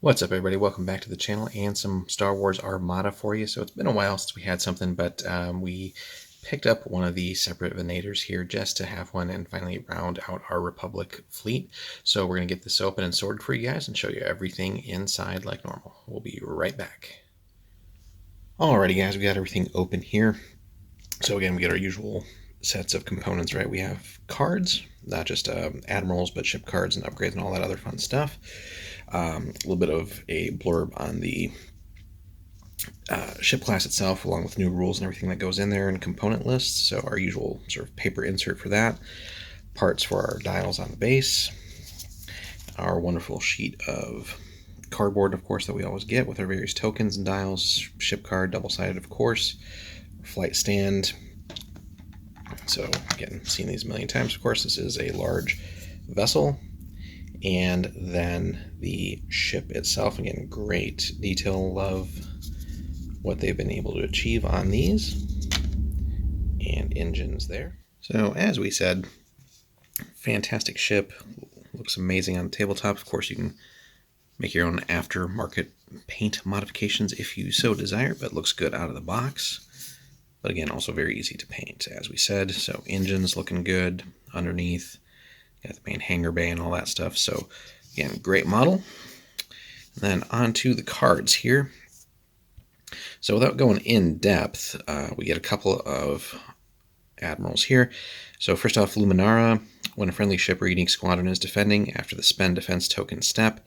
What's up, everybody? Welcome back to the channel and some Star Wars Armada for you. So it's been a while since we had something, but we picked up one of the separate Venators here just to have one and finally round out our Republic fleet. So we're going to get this open and sorted for you guys and show you everything inside like normal. We'll be right back. Alrighty, guys, we got everything open here. So again, we get our usual sets of components, right? We have cards, not just Admirals, but ship cards and upgrades and all that other fun stuff. A little bit of a blurb on the ship class itself, along with new rules and everything that goes in there, and component lists. So our usual sort of paper insert for that. Parts for our dials on the base. Our wonderful sheet of cardboard, of course, that we always get with our various tokens and dials. Ship card, double-sided, of course. Flight stand. So again, seen these a million times. Of course, this is a large vessel. And then the ship itself, again, great detail. Love what they've been able to achieve on these. And engines there. So as we said, fantastic ship. Looks amazing on the tabletop. Of course, you can make your own aftermarket paint modifications if you so desire, but looks good out of the box. But again, also very easy to paint, as we said. So engines looking good underneath. Got the main hangar bay and all that stuff. So again, great model. And then on to the cards here. So without going in depth, we get a couple of Admirals here. So first off, Luminara. When a friendly ship or unique squadron is defending after the spend defense token step,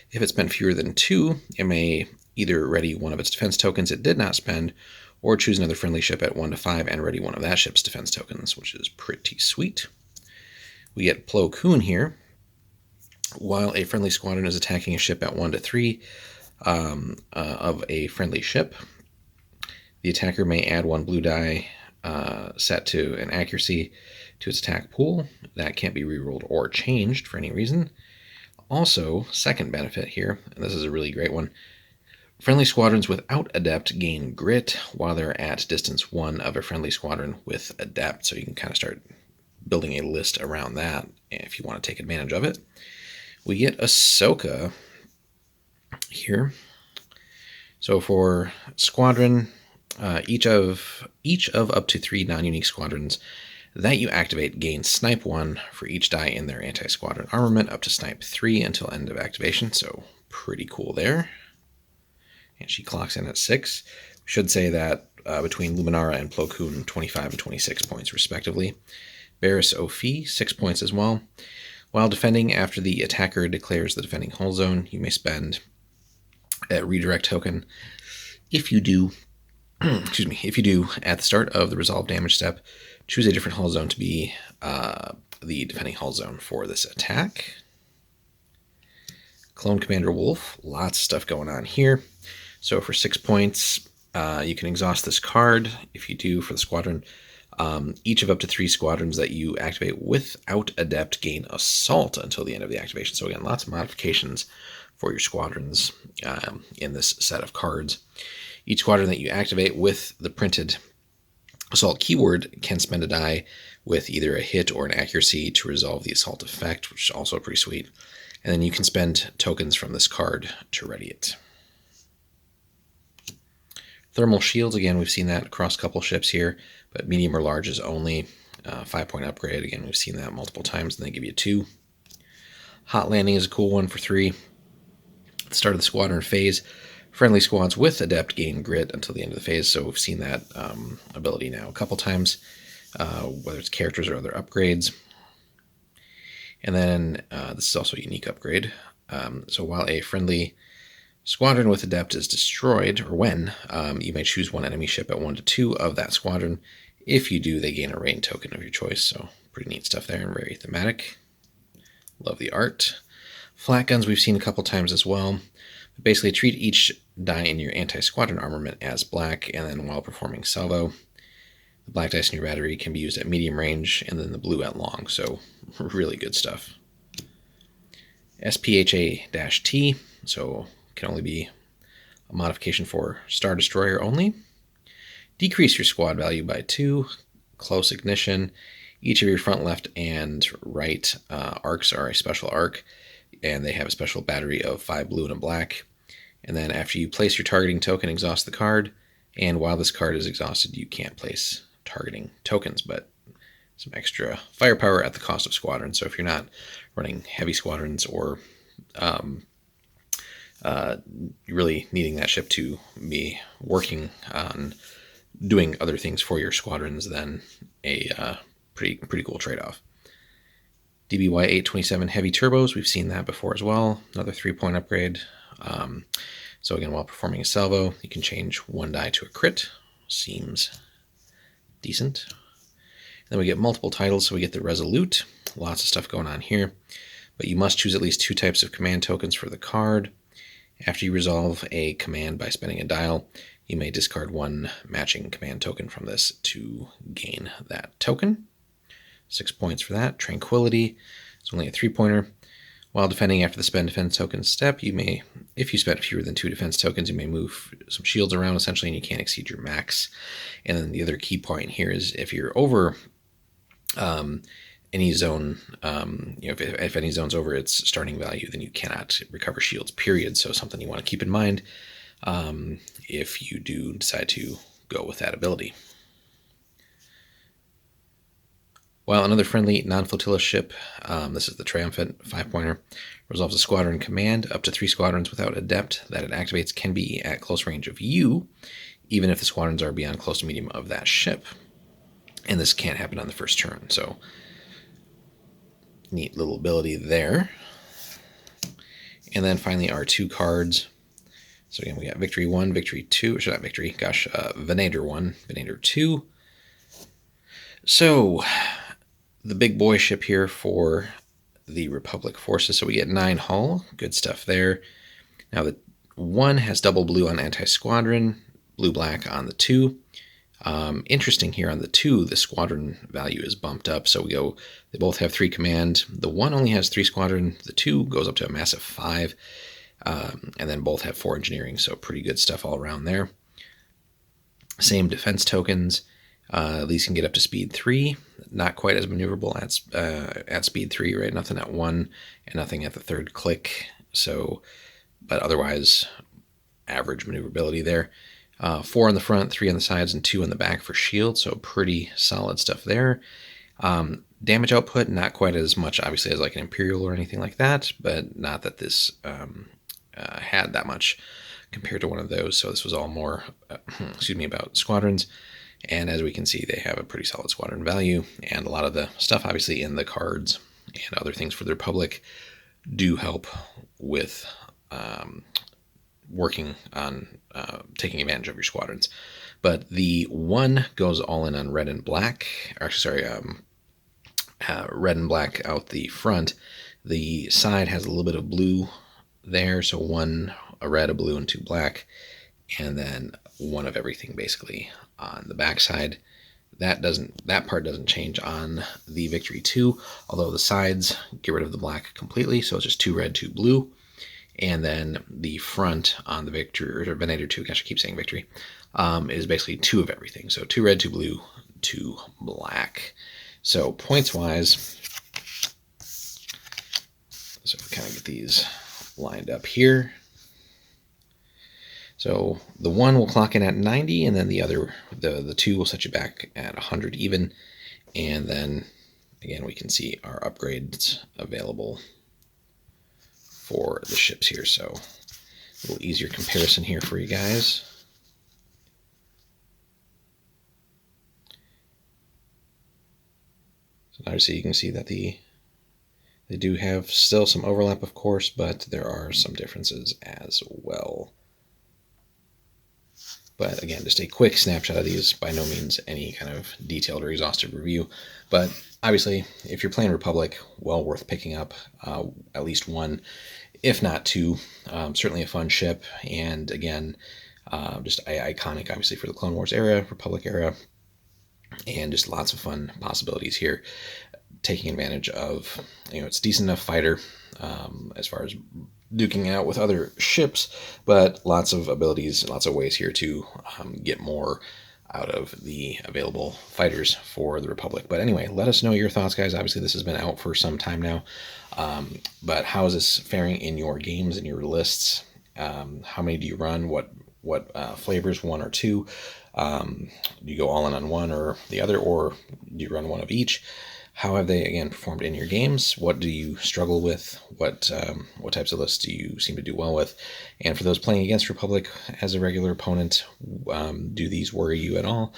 if it spent fewer than 2, it may either ready one of its defense tokens it did not spend, or choose another friendly ship at 1 to 5 and ready one of that ship's defense tokens, which is pretty sweet. We get Plo Koon here. While a friendly squadron is attacking a ship at 1 to 3 of a friendly ship, the attacker may add 1 blue die set to an accuracy to its attack pool. That can't be rerolled or changed for any reason. Also, second benefit here, and this is a really great one, friendly squadrons without Adept gain Grit while they're at distance 1 of a friendly squadron with Adept, so you can kind of start building a list around that if you want to take advantage of it. We get Ahsoka here. So for squadron, each of up to 3 non-unique squadrons that you activate gain Snipe 1 for each die in their anti-squadron armament up to Snipe 3 until end of activation. So pretty cool there. And she clocks in at 6. We should say that between Luminara and Plo Koon, 25 and 26 points respectively. Barriss Offee, 6 points as well. While defending after the attacker declares the defending hull zone, you may spend a redirect token. If you do, if you do at the start of the resolve damage step, choose a different hull zone to be the defending hull zone for this attack. Clone Commander Wolf, lots of stuff going on here. So for 6 points, you can exhaust this card. If you do for the squadron, each of up to 3 squadrons that you activate without Adept gain Assault until the end of the activation. So again, lots of modifications for your squadrons in this set of cards. Each squadron that you activate with the printed Assault keyword can spend a die with either a hit or an accuracy to resolve the Assault effect, which is also pretty sweet. And then you can spend tokens from this card to ready it. Thermal shields, again, we've seen that across a couple ships here, but medium or large is only 5-point upgrade. Again, we've seen that multiple times, and they give you 2. Hot landing is a cool one for 3. At the start of the squadron phase, friendly squads with Adept gain Grit until the end of the phase, so we've seen that ability now a couple times, whether it's characters or other upgrades. And then this is also a unique upgrade. So while a friendly squadron with Adept is destroyed, or when, you may choose one enemy ship at 1 to 2 of that squadron. If you do, they gain a rain token of your choice, so pretty neat stuff there and very thematic. Love the art. Flat guns we've seen a couple times as well. Basically, treat each die in your anti-squadron armament as black, and then while performing salvo, the black dice in your battery can be used at medium range, and then the blue at long, so really good stuff. SPHA-T, so can only be a modification for Star Destroyer only. Decrease your squad value by 2. Close ignition. Each of your front, left, and right arcs are a special arc. and they have a special battery of 5 blue and a black. And then after you place your targeting token, exhaust the card, and while this card is exhausted, you can't place targeting tokens, but some extra firepower at the cost of squadrons. So if you're not running heavy squadrons or really needing that ship to be working on doing other things for your squadrons, then a pretty cool trade-off. DBY 827 heavy turbos, we've seen that before as well. Another 3-point upgrade. So again, while performing a salvo, you can change one die to a crit. Seems decent. Then we get multiple titles, so we get the Resolute. Lots of stuff going on here. But you must choose at least 2 types of command tokens for the card. After you resolve a command by spending a dial, you may discard 1 matching command token from this to gain that token. 6 points for that. Tranquility. It's only a 3-pointer. While defending after the spend defense token step, you may, if you spent fewer than 2 defense tokens, you may move some shields around essentially, and you can't exceed your max. And then the other key point here is if you're over any zone, if any zone's over its starting value, then you cannot recover shields, period. So something you want to keep in mind if you do decide to go with that ability. While another friendly non-flotilla ship, this is the Triumphant 5-pointer, resolves a squadron command, up to 3 squadrons without adept that it activates can be at close range of you, even if the squadrons are beyond close to medium of that ship. And this can't happen on the first turn, so neat little ability there. And then finally our 2 cards. So again, we got Victory 1, Victory 2, or not Victory, gosh, Venator 1, Venator 2. So the big boy ship here for the Republic forces. So we get 9 hull, good stuff there. Now the 1 has double blue on anti-squadron, blue-black on the 2. Interesting here on the 2, the squadron value is bumped up. So they both have 3 command. The 1 only has 3 squadron, the 2 goes up to a massive 5. And then both have 4 engineering, so pretty good stuff all around there. Same defense tokens. These can get up to speed 3, not quite as maneuverable at speed 3, right? Nothing at 1 and nothing at the 3rd click. So, but otherwise, average maneuverability there. 4 on the front, 3 on the sides, and 2 on the back for shield. So pretty solid stuff there. Damage output, not quite as much, obviously, as like an Imperial or anything like that, but not that this had that much compared to one of those. So this was all more, about squadrons. And as we can see, they have a pretty solid squadron value, and a lot of the stuff obviously in the cards and other things for the Republic do help with working on taking advantage of your squadrons. But the 1 goes all in on red and black, or actually, red and black out the front. The side has a little bit of blue there, so 1 a red, a blue, and 2 black, and then 1 of everything basically on the backside. That part doesn't change on the Victory 2, although the sides get rid of the black completely, so it's just 2 red, 2 blue. And then the front on the Victory, or Venator 2, gosh, I keep saying Victory, is basically 2 of everything. So 2 red, 2 blue, 2 black. So points-wise, so kind of get these lined up here. So the 1 will clock in at 90, and then the other, the 2 will set you back at 100 even. And then, again, we can see our upgrades available for the ships here. So a little easier comparison here for you guys. So obviously you can see that they do have still some overlap, of course, but there are some differences as well. But again, just a quick snapshot of these, by no means any kind of detailed or exhaustive review. But obviously, if you're playing Republic, well worth picking up at least 1, if not 2. Certainly a fun ship, and again, just iconic, obviously, for the Clone Wars era, Republic era, and just lots of fun possibilities here. Taking advantage of, it's a decent enough fighter as far as duking out with other ships, but lots of abilities, lots of ways here to get more out of the available fighters for the Republic. But anyway, let us know your thoughts, guys. Obviously, this has been out for some time now. But how is this faring in your games and your lists? How many do you run? What flavors, one or two? Do you go all in on one or the other, or do you run one of each? How have they, again, performed in your games? What do you struggle with? What types of lists do you seem to do well with? And for those playing against Republic as a regular opponent, do these worry you at all?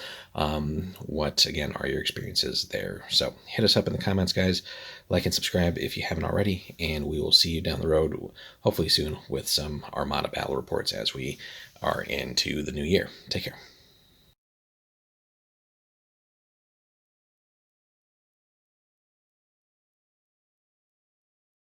What, again, are your experiences there? So hit us up in the comments, guys. Like and subscribe if you haven't already, and we will see you down the road, hopefully soon, with some Armada battle reports as we are into the new year. Take care.